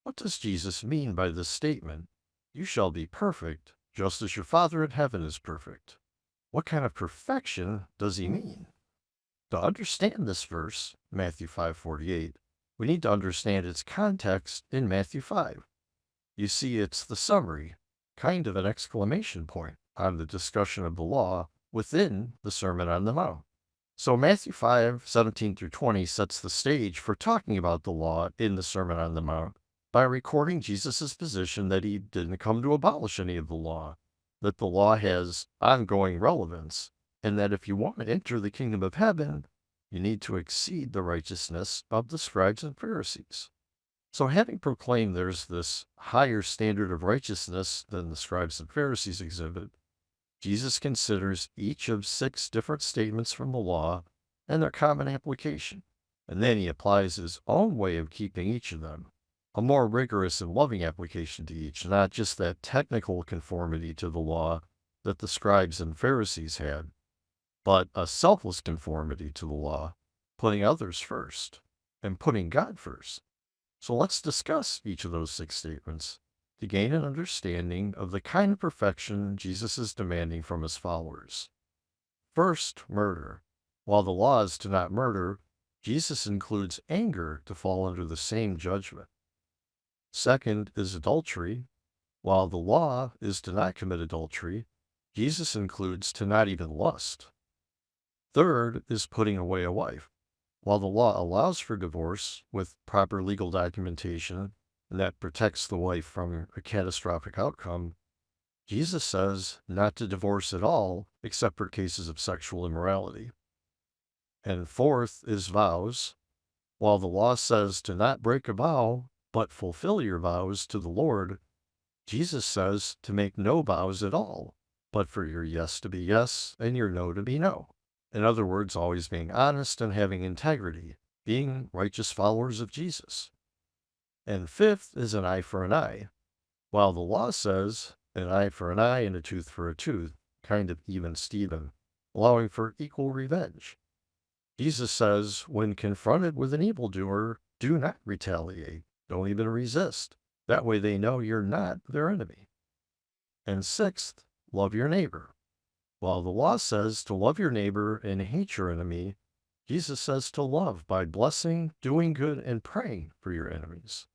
What does Jesus mean by this statement? You shall be perfect, just as your Father in heaven is perfect. What kind of perfection does he mean? To understand this verse, Matthew 5:48, we need to understand its context in Matthew 5. You see, it's the summary, kind of an exclamation point on the discussion of the law within the Sermon on the Mount. So Matthew 5:17 through 20 sets the stage for talking about the law in the Sermon on the Mount by recording Jesus' position that he didn't come to abolish any of the law, that the law has ongoing relevance, and that if you want to enter the kingdom of heaven, you need to exceed the righteousness of the scribes and Pharisees. So having proclaimed there's this higher standard of righteousness than the scribes and Pharisees exhibit, Jesus considers each of 6 different statements from the law and their common application, and then he applies his own way of keeping each of them, a more rigorous and loving application to each, not just that technical conformity to the law that the scribes and Pharisees had, but a selfless conformity to the law, putting others first and putting God first. So let's discuss each of those 6 statements to gain an understanding of the kind of perfection Jesus is demanding from his followers. First, murder. While the law is to not murder, Jesus includes anger to fall under the same judgment. Second is adultery. While the law is to not commit adultery, Jesus includes to not even lust. Third is putting away a wife. While the law allows for divorce with proper legal documentation and that protects the wife from a catastrophic outcome, Jesus says not to divorce at all except for cases of sexual immorality. And fourth is vows. While the law says to not break a vow, but fulfill your vows to the Lord, Jesus says to make no vows at all, but for your yes to be yes and your no to be no. In other words, always being honest and having integrity, being righteous followers of Jesus. And fifth is an eye for an eye. While the law says an eye for an eye and a tooth for a tooth, kind of even Stephen, allowing for equal revenge, Jesus says when confronted with an evildoer, do not retaliate, don't even resist. That way they know you're not their enemy. And sixth, love your neighbor. While the law says to love your neighbor and hate your enemy, Jesus says to love by blessing, doing good, and praying for your enemies.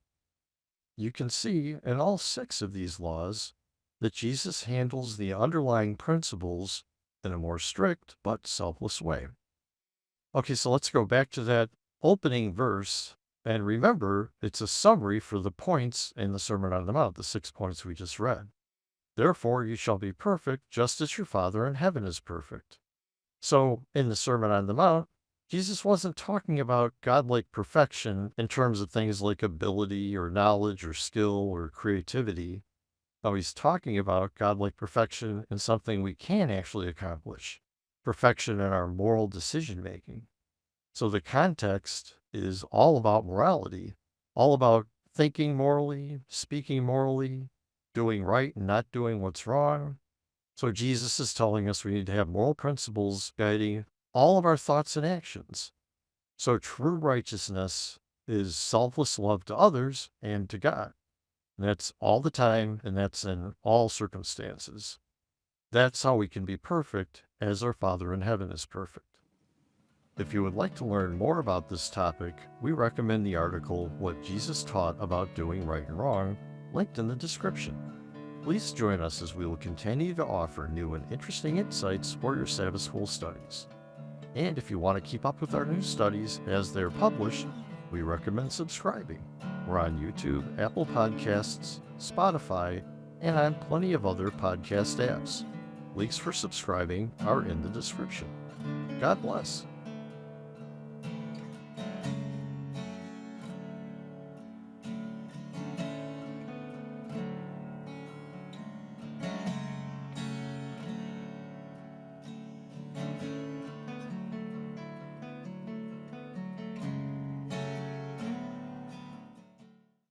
You can see in all 6 of these laws that Jesus handles the underlying principles in a more strict but selfless way. Okay, so let's go back to that opening verse, and remember, it's a summary for the points in the Sermon on the Mount, the 6 points we just read. Therefore, you shall be perfect, just as your Father in heaven is perfect. So, in the Sermon on the Mount, Jesus wasn't talking about godlike perfection in terms of things like ability or knowledge or skill or creativity. No, he's talking about godlike perfection in something we can actually accomplish, perfection in our moral decision-making. So the context is all about morality, all about thinking morally, speaking morally, doing right and not doing what's wrong. So Jesus is telling us we need to have moral principles guiding all of our thoughts and actions. So true righteousness is selfless love to others and to God. And that's all the time, and that's in all circumstances. That's how we can be perfect as our Father in heaven is perfect. If you would like to learn more about this topic, we recommend the article What Jesus Taught About Doing Right and Wrong, linked in the description. Please join us as we will continue to offer new and interesting insights for your Sabbath School studies. And if you want to keep up with our new studies as they're published, we recommend subscribing. We're on YouTube, Apple Podcasts, Spotify, and on plenty of other podcast apps. Links for subscribing are in the description. God bless.